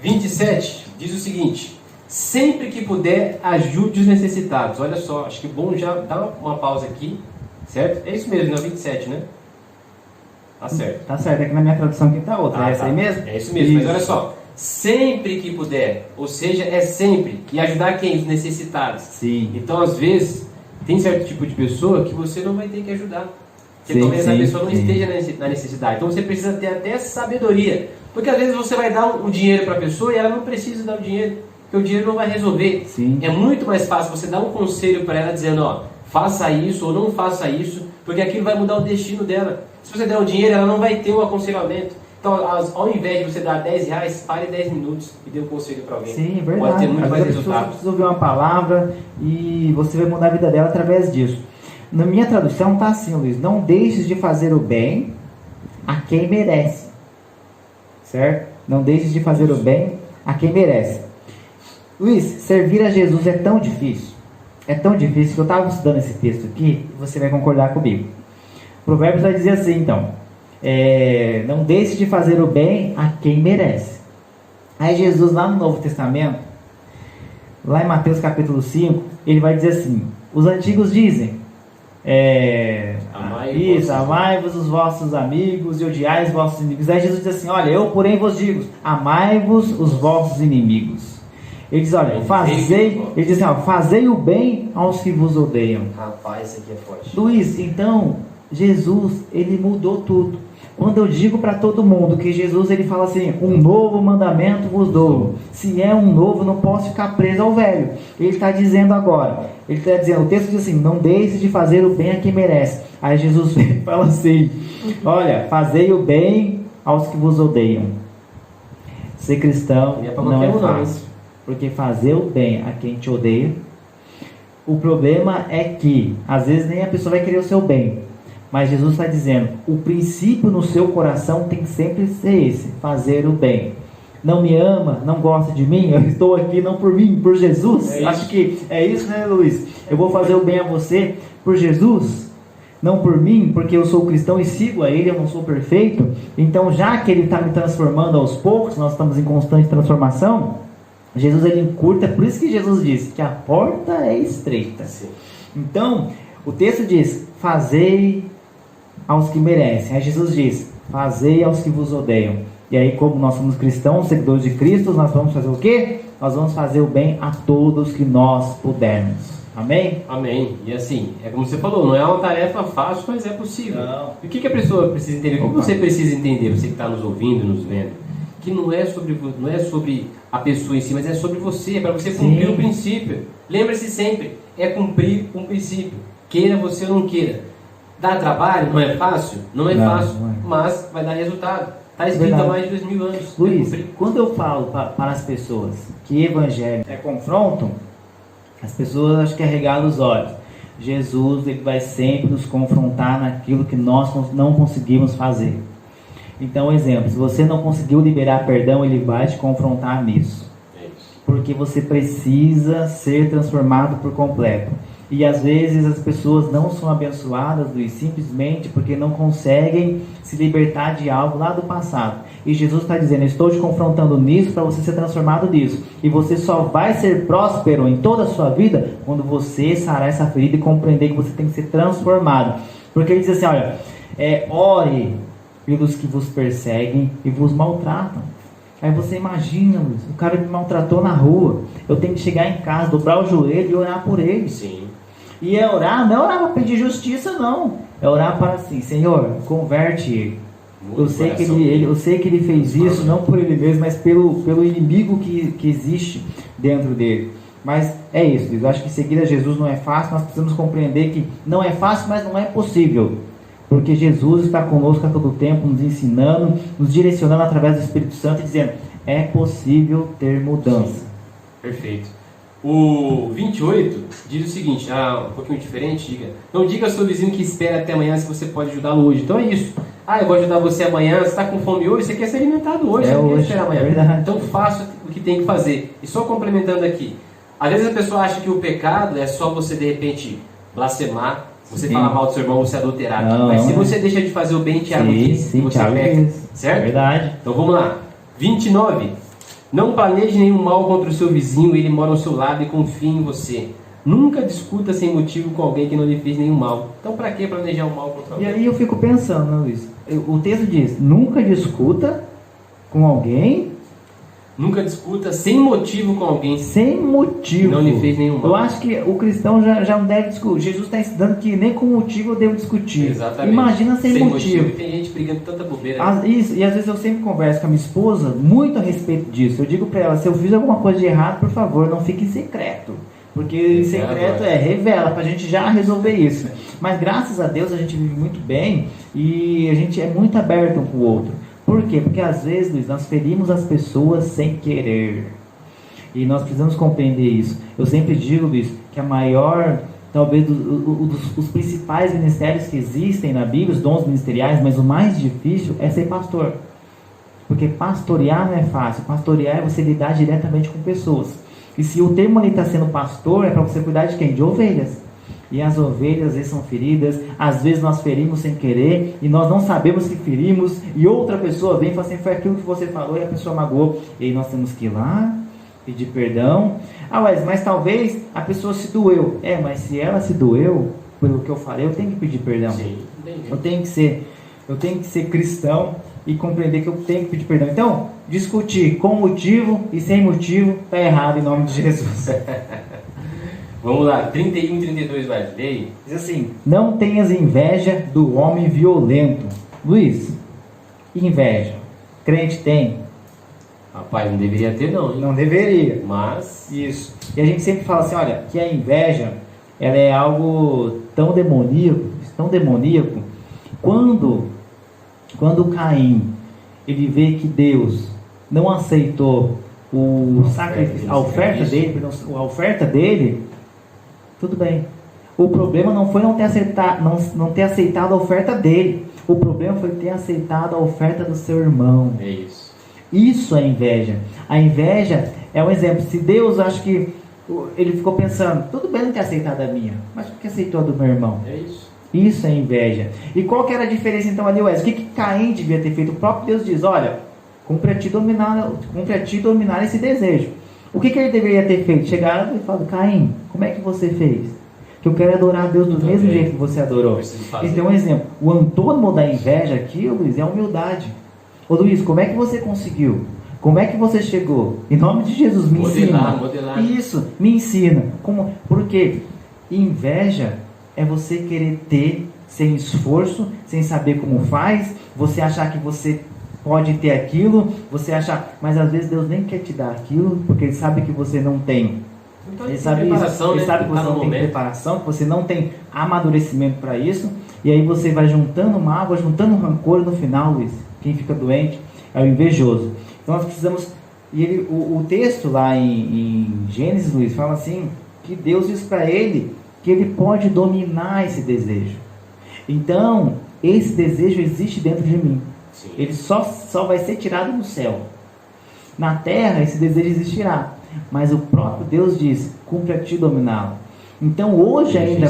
27 diz o seguinte, sempre que puder, ajude os necessitados. Olha só, acho que é bom já dar uma pausa aqui. Certo? É isso mesmo, não é 27, né? Tá certo. Tá certo, é que na minha tradução aqui tá outra. É essa aí mesmo? É isso mesmo, mas olha só. Sempre que puder, ou seja, é sempre. E ajudar quem? Os necessitados. Sim. Então, às vezes, tem certo tipo de pessoa que você não vai ter que ajudar. Porque talvez a pessoa não esteja na necessidade. Então, você precisa ter até essa sabedoria. Porque às vezes você vai dar o dinheiro para a pessoa e ela não precisa dar o dinheiro. Porque o dinheiro não vai resolver. Sim. É muito mais fácil você dar um conselho para ela dizendo, ó, faça isso ou não faça isso, porque aquilo vai mudar o destino dela. Se você der o dinheiro, ela não vai ter o aconselhamento. Então, ao invés de você dar R$10, pare 10 minutos e dê um conselho para alguém. Sim, é verdade. Pode ter muito mais resultado. Você precisa ouvir uma palavra e você vai mudar a vida dela através disso. Na minha tradução está assim, Luiz, não deixes de fazer o bem a quem merece. Certo? Não deixes de fazer o bem a quem merece. Luiz, servir a Jesus é tão difícil. É tão difícil que eu estava estudando esse texto aqui, você vai concordar comigo. Provérbios vai dizer assim, então, não deixe de fazer o bem a quem merece. Aí Jesus, lá no Novo Testamento, lá em Mateus capítulo 5, ele vai dizer assim, os antigos dizem, amai-vos os vossos amigos e odiai os vossos inimigos. Aí Jesus diz assim, olha, eu porém vos digo, amai-vos os vossos inimigos. Ele diz, olha, ele diz assim, fazei o bem aos que vos odeiam. Rapaz, isso aqui é forte. Luiz, então, Jesus, ele mudou tudo. Quando eu digo para todo mundo que Jesus, ele fala assim, um novo mandamento vos dou. Se é um novo, não posso ficar preso ao velho. Ele está dizendo agora, ele está dizendo, o texto diz assim, não deixe de fazer o bem a quem merece. Aí Jesus fala assim, olha, fazei o bem aos que vos odeiam. Ser cristão não é fácil. Porque fazer o bem a quem te odeia, o problema é que às vezes nem a pessoa vai querer o seu bem, mas Jesus está dizendo, o princípio no seu coração tem que sempre ser esse, fazer o bem. Não me ama, não gosta de mim, eu estou aqui não por mim, por Jesus. Acho que é isso, né, Luiz? Eu vou fazer o bem a você por Jesus, não por mim, porque eu sou cristão e sigo a Ele, eu não sou perfeito. Então já que Ele está me transformando aos poucos, nós estamos em constante transformação, Jesus ele encurta, por isso que Jesus disse que a porta é estreita. Sim. Então, o texto diz, fazei aos que merecem. Aí Jesus diz, fazei aos que vos odeiam. E aí, como nós somos cristãos, seguidores de Cristo, nós vamos fazer o quê? Nós vamos fazer o bem a todos que nós pudermos. Amém? Amém. E assim, é como você falou, não é uma tarefa fácil, mas é possível. Não. E o que a pessoa precisa entender? O que você precisa entender, você que está nos ouvindo, nos vendo? Que não é sobre a pessoa em si, mas é sobre você, é para você cumprir o princípio. Lembre-se sempre, é cumprir um princípio. Queira você ou não queira. Dá trabalho? Não é fácil? Não é fácil, mas vai dar resultado. Está escrito há mais de 2000 anos. Luiz, quando eu falo para as pessoas que evangelho é confronto, as pessoas acham que é regalar os olhos. Jesus ele vai sempre nos confrontar naquilo que nós não conseguimos fazer. Então, exemplo, se você não conseguiu liberar perdão, ele vai te confrontar nisso. Porque você precisa ser transformado por completo. E às vezes as pessoas não são abençoadas, Luiz, simplesmente porque não conseguem se libertar de algo lá do passado. E Jesus está dizendo, eu estou te confrontando nisso para você ser transformado disso. E você só vai ser próspero em toda a sua vida quando você sarar essa ferida e compreender que você tem que ser transformado. Porque ele diz assim, olha, ore pelos que vos perseguem e vos maltratam. Aí você imagina, Luiz, o cara me maltratou na rua, eu tenho que chegar em casa, dobrar o joelho e orar por ele. Sim. E é orar, não é orar para pedir justiça, não. É orar para assim, Senhor, converte ele. Eu sei que ele fez isso não por ele mesmo, mas pelo inimigo que existe dentro dele. Mas é isso, Luiz. Eu acho que seguir a Jesus não é fácil, nós precisamos compreender que não é fácil, mas não é possível. Porque Jesus está conosco a todo tempo, nos ensinando, nos direcionando através do Espírito Santo e dizendo, é possível ter mudança. Perfeito. O 28 diz o seguinte, um pouquinho diferente, não diga ao seu vizinho que espera até amanhã se você pode ajudá-lo hoje. Então é isso. Eu vou ajudar você amanhã, você está com fome hoje, você quer ser alimentado hoje, você não quer esperar amanhã. Verdade. Então faça o que tem que fazer. E só complementando aqui, às vezes a pessoa acha que o pecado é só você de repente blasfemar, você falar mal do seu irmão, você adulterar. Mas se você deixa de fazer o bem, Tiago diz, você peca. Certo? Verdade. Então vamos lá. 29. Não planeje nenhum mal contra o seu vizinho, ele mora ao seu lado e confia em você. Nunca discuta sem motivo com alguém que não lhe fez nenhum mal. Então para que planejar um mal contra alguém? E aí eu fico pensando, né, Luiz? O texto diz, nunca discuta com alguém. Nunca discuta sem motivo com alguém. Sem motivo. Não lhe fez nenhum mal. Eu acho que o cristão já não deve discutir. Jesus está ensinando que nem com motivo eu devo discutir. Exatamente. Imagina sem motivo. E tem gente brigando tanta bobeira. Isso, e às vezes eu sempre converso com a minha esposa muito a respeito disso. Eu digo para ela, se eu fiz alguma coisa de errado, por favor, não fique em secreto. Porque em secreto revela, pra gente já resolver isso. Mas graças a Deus a gente vive muito bem e a gente é muito aberto um com o outro. Por quê? Porque às vezes, Luiz, nós ferimos as pessoas sem querer. E nós precisamos compreender isso. Eu sempre digo, Luiz, que a maior, talvez, os principais ministérios que existem na Bíblia, os dons ministeriais, mas o mais difícil é ser pastor. Porque pastorear não é fácil. Pastorear é você lidar diretamente com pessoas. E se o termo ali está sendo pastor, é para você cuidar de quem? De ovelhas. E as ovelhas às vezes são feridas, às vezes nós ferimos sem querer, e nós não sabemos que ferimos, e outra pessoa vem e fala assim, foi aquilo que você falou e a pessoa magoou. E aí nós temos que ir lá, pedir perdão. Mas talvez a pessoa se doeu. Mas se ela se doeu pelo que eu falei, eu tenho que pedir perdão. Sim, eu tenho que ser cristão e compreender que eu tenho que pedir perdão. Então, discutir com motivo e sem motivo está errado em nome de Jesus. Vamos lá, 31 e 32 vai. Leia. Diz assim, não tenhas inveja do homem violento. Luiz, inveja, crente tem? Rapaz, não deveria ter não, hein? Não deveria. Mas... Isso. E a gente sempre fala assim, olha, que a inveja, ela é algo tão demoníaco, quando Caim, ele vê que Deus não aceitou o sacrifício, a oferta dele, tudo bem. O problema não foi não ter aceitado a oferta dele. O problema foi ter aceitado a oferta do seu irmão. É isso. Isso é inveja. A inveja é um exemplo. Se Deus, acho que ele ficou pensando, tudo bem não ter aceitado a minha, mas por que aceitou a do meu irmão? É isso. Isso é inveja. E qual que era a diferença então ali, Wesley? O que Caim devia ter feito? O próprio Deus diz, olha, cumpre a ti dominar esse desejo. O que ele deveria ter feito? Chegaram e falaram: Caim, como é que você fez? Que eu quero adorar a Deus do mesmo jeito que você adorou. Então, um exemplo, o antônimo da inveja aqui, Luiz, é a humildade. Ô Luiz, como é que você conseguiu? Como é que você chegou? Em nome de Jesus, me ensina. Modelar. Isso, me ensina. Como? Porque inveja é você querer ter sem esforço, sem saber como faz, você achar que você pode ter aquilo, você achar, mas às vezes Deus nem quer te dar aquilo, porque Ele sabe que você não tem. Então, Ele sabe isso, Ele sabe que você não tem preparação, que você não tem amadurecimento para isso, e aí você vai juntando mágoa, juntando rancor, e no final, Luiz, quem fica doente é o invejoso. Então nós precisamos, e o texto lá em Gênesis, Luiz, fala assim, que Deus diz para ele, que ele pode dominar esse desejo. Então, esse desejo existe dentro de mim. Sim. Ele só vai ser tirado do céu. Na terra, esse desejo existirá. Mas o próprio Deus diz, cumpre a ti dominá-lo. Então, hoje ainda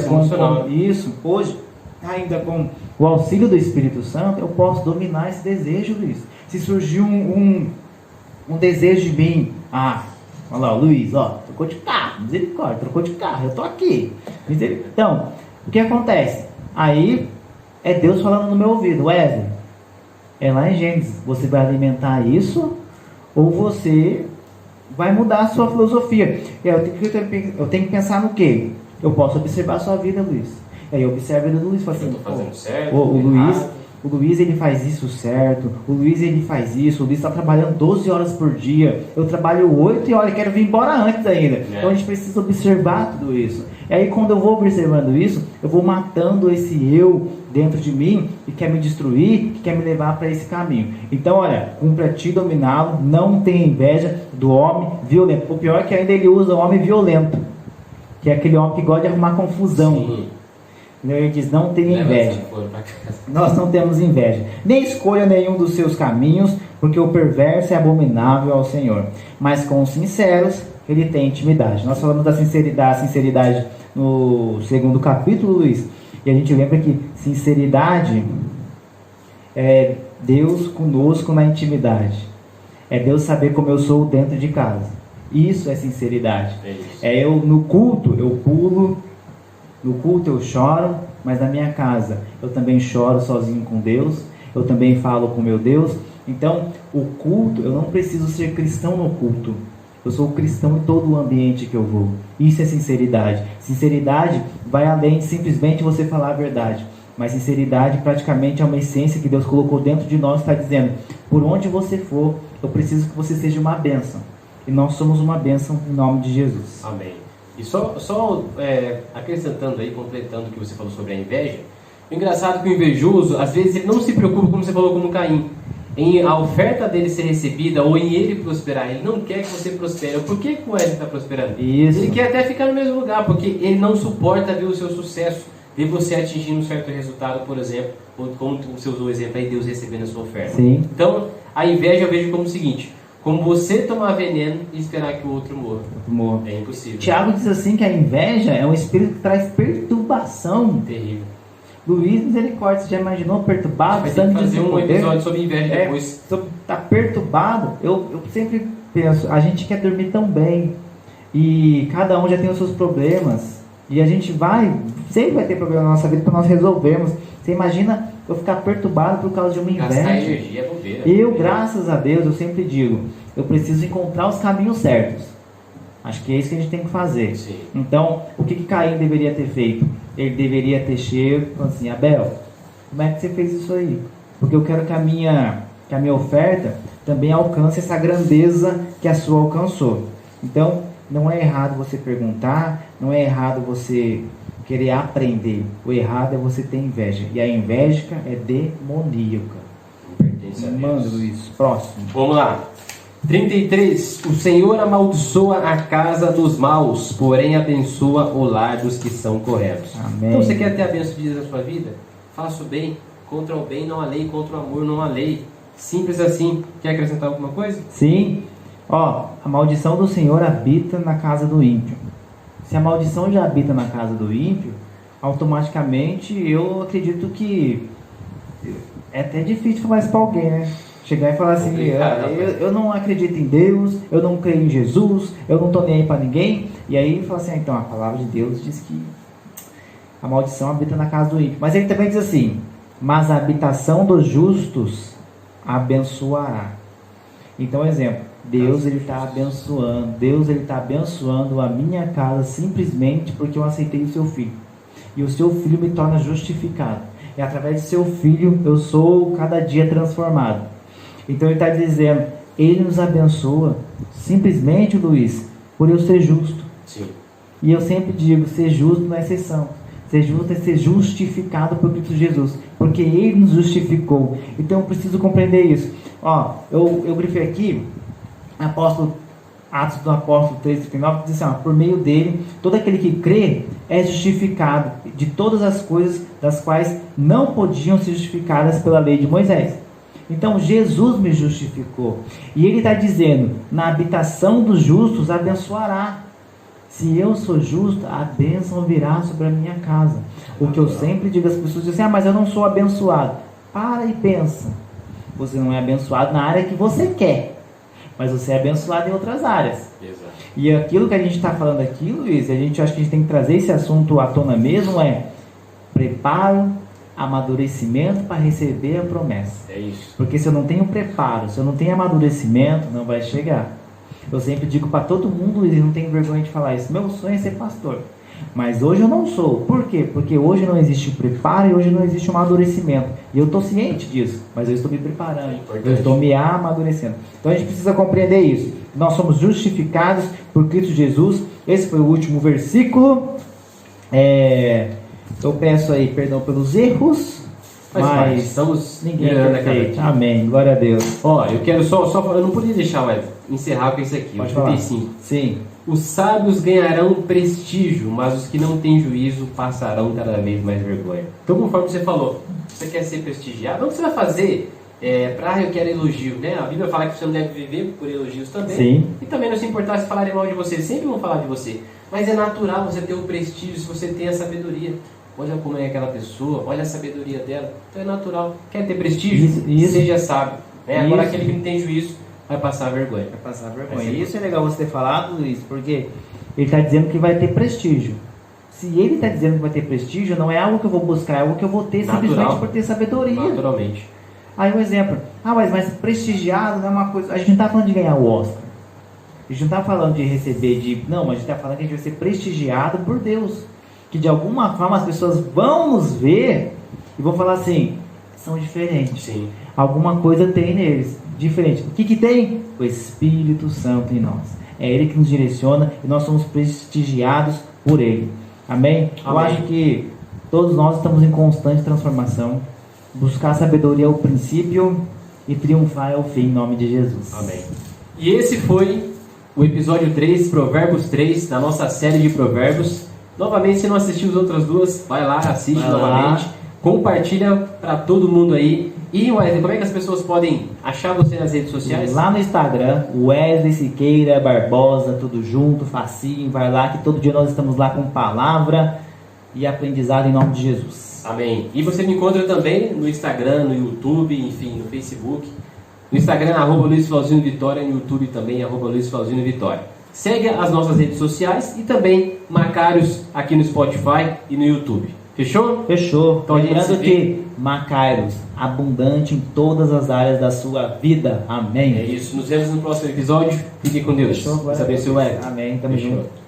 hoje ainda com o auxílio do Espírito Santo, eu posso dominar esse desejo, Luiz. Se surgir um desejo de mim, olha lá, o Luiz, trocou de carro, misericórdia, trocou de carro, eu tô aqui. Então, o que acontece? Aí, é Deus falando no meu ouvido, Wesley, é lá em Gênesis, você vai alimentar isso, ou você vai mudar a sua filosofia. Eu tenho que pensar no quê? Eu posso observar a sua vida, Luiz. Aí eu observo a vida do Luiz, falo assim, eu tô fazendo certo, o Luiz ele faz isso certo, o Luiz ele faz isso, o Luiz está trabalhando 12 horas por dia, eu trabalho 8 e olha, quero vir embora antes ainda. Então a gente precisa observar tudo isso. E aí quando eu vou observando isso, eu vou matando esse eu dentro de mim que quer me destruir, que quer me levar para esse caminho. Então olha, cumpre a ti dominá-lo, não tenha inveja do homem violento. O pior é que ainda ele usa o homem violento, que é aquele homem que gosta de arrumar confusão. Sim. Ele diz, não tenha inveja. Nós não temos inveja. Nem escolha nenhum dos seus caminhos, porque o perverso é abominável ao Senhor. Mas com os sinceros, ele tem intimidade. Nós falamos da sinceridade no 2º capítulo, Luiz. E a gente lembra que sinceridade é Deus conosco na intimidade. É Deus saber como eu sou dentro de casa. Isso é sinceridade. É eu no culto, eu pulo. No culto eu choro, mas na minha casa eu também choro sozinho com Deus, eu também falo com meu Deus. Então, o culto, eu não preciso ser cristão no culto. Eu sou cristão em todo o ambiente que eu vou. Isso é sinceridade. Sinceridade vai além de simplesmente você falar a verdade. Mas sinceridade praticamente é uma essência que Deus colocou dentro de nós, está dizendo, por onde você for, eu preciso que você seja uma bênção. E nós somos uma bênção em nome de Jesus. Amém. E só acrescentando aí, completando o que você falou sobre a inveja, o engraçado é que o invejoso, às vezes, ele não se preocupa, como você falou, como Caim, em a oferta dele ser recebida ou em ele prosperar. Ele não quer que você prospere. Por que o Wesley está prosperando? Isso. Ele quer até ficar no mesmo lugar, porque ele não suporta ver o seu sucesso, ver você atingindo um certo resultado, por exemplo, ou como você usou o exemplo aí, Deus recebendo a sua oferta. Sim. Então, a inveja eu vejo como o seguinte: como você tomar veneno e esperar que o outro morra. É impossível. Tiago diz assim que a inveja é um espírito que traz perturbação. Terrível. Luiz, misericórdia, você já imaginou perturbado? Vai ter que fazer um episódio sobre inveja depois. Tá perturbado. Eu sempre penso, a gente quer dormir tão bem. E cada um já tem os seus problemas. E a gente sempre vai ter problema na nossa vida para nós resolvermos. Você imagina eu ficar perturbado por causa de uma inveja? Gastar energia é bobeira. Graças a Deus, eu sempre digo, eu preciso encontrar os caminhos certos. Acho que é isso que a gente tem que fazer. Sim. Então, o que Caim deveria ter feito? Ele deveria ter chego e falado assim, Abel, como é que você fez isso aí? Porque eu quero que a minha oferta também alcance essa grandeza que a sua alcançou. Então, não é errado você perguntar, não é errado você querer aprender. O errado é você ter inveja. E a inveja é demoníaca. Manda, Luiz. Próximo. Vamos lá. 33. O Senhor amaldiçoa a casa dos maus, porém abençoa o lar dos que são corretos. Amém. Então você quer ter a bênção de Deus na sua vida? Faça o bem. Contra o bem não há lei, contra o amor não há lei. Simples assim. Quer acrescentar alguma coisa? Sim. A maldição do Senhor habita na casa do ímpio. Se a maldição já habita na casa do ímpio, automaticamente eu acredito que é até difícil falar isso para alguém, né? Chegar e falar assim, eu não acredito em Deus, eu não creio em Jesus, eu não estou nem aí para ninguém. E aí fala assim, então a palavra de Deus diz que a maldição habita na casa do ímpio. Mas ele também diz assim, mas a habitação dos justos abençoará. Então, exemplo, Deus ele está abençoando a minha casa simplesmente porque eu aceitei o seu filho. E o seu filho me torna justificado. E através do seu filho eu sou cada dia transformado. Então ele está dizendo, ele nos abençoa simplesmente, Luiz, por eu ser justo. Sim. E eu sempre digo, ser justo não é ser santo. Ser justo é ser justificado por Cristo Jesus, porque ele nos justificou. Então eu preciso compreender isso. Ó, eu grifei aqui, Atos do Apóstolo 3:9, diz assim, ó, por meio dele, todo aquele que crê é justificado de todas as coisas das quais não podiam ser justificadas pela lei de Moisés. Então Jesus me justificou. E ele está dizendo, na habitação dos justos abençoará. Se eu sou justo, a bênção virá sobre a minha casa. O que eu sempre digo às pessoas, dizem assim, mas eu não sou abençoado. Para e pensa. Você não é abençoado na área que você quer, mas você é abençoado em outras áreas. Exato. E aquilo que a gente está falando aqui, Luiz, a gente acha que a gente tem que trazer esse assunto à tona mesmo, é preparo, amadurecimento para receber a promessa. É isso. Porque se eu não tenho preparo, se eu não tenho amadurecimento, não vai chegar. Eu sempre digo para todo mundo, e não tenho vergonha de falar isso, meu sonho é ser pastor. Mas hoje eu não sou. Por quê? Porque hoje não existe o preparo e hoje não existe o amadurecimento. E eu estou ciente disso, mas eu estou me preparando. Eu estou me amadurecendo. Então a gente precisa compreender isso. Nós somos justificados por Cristo Jesus. Esse foi o último versículo. Eu peço aí perdão pelos erros, mas estamos ninguém é perfeito. Amém, glória a Deus. Ó, eu quero só eu não podia deixar, Wesley, encerrar com isso aqui. Pode 35. falar. Sim. Os sábios ganharão prestígio, mas os que não têm juízo passarão cada vez mais vergonha. Então, conforme você falou, você quer ser prestigiado, o que você vai fazer eu quero elogio, né? A Bíblia fala que você não deve viver por elogios também. Sim. E também não se importar se falarem mal de você, sempre vão falar de você. Mas é natural você ter o prestígio se você tem a sabedoria. Olha como é aquela pessoa, olha a sabedoria dela. Então é natural. Quer ter prestígio? Isso. Seja sábio. Agora aquele que não tem juízo vai passar vergonha. Vai passar vergonha. Isso é legal você ter falado, Luiz, porque ele está dizendo que vai ter prestígio. Se ele está dizendo que vai ter prestígio, não é algo que eu vou buscar, é algo que eu vou ter simplesmente por ter sabedoria. Naturalmente. Aí um exemplo, mas prestigiado não é uma coisa. A gente não está falando de ganhar o Oscar. A gente não está falando de receber Não, mas a gente está falando que a gente vai ser prestigiado por Deus. Que de alguma forma as pessoas vão nos ver e vão falar assim, são diferentes. Sim. Alguma coisa tem neles, diferente. O que tem? O Espírito Santo em nós. É Ele que nos direciona e nós somos prestigiados por Ele. Amém? Eu acho que todos nós estamos em constante transformação. Buscar sabedoria é o princípio e triunfar é o fim, em nome de Jesus. Amém. E esse foi o episódio 3, Provérbios 3, da nossa série de Provérbios. Novamente, se não assistiu as outras duas, vai lá, assiste novamente. Compartilha para todo mundo aí. E Wesley, como é que as pessoas podem achar você nas redes sociais? Lá no Instagram, Wesley Siqueira Barbosa, tudo junto, facinho, vai lá que todo dia nós estamos lá com palavra e aprendizado em nome de Jesus. Amém. E você me encontra também no Instagram, no YouTube, enfim, no Facebook. No Instagram, @Luiz Flauzino Vitória, no YouTube também, @Luiz Flauzino Vitória. Segue as nossas redes sociais e também Macários aqui no Spotify e no YouTube. Fechou? Fechou. Então, lembrando que Macários, abundante em todas as áreas da sua vida. Amém. É isso. Nos vemos no próximo episódio. Fique com Deus. Fechou? Deus abençoe. Amém. Tamo junto.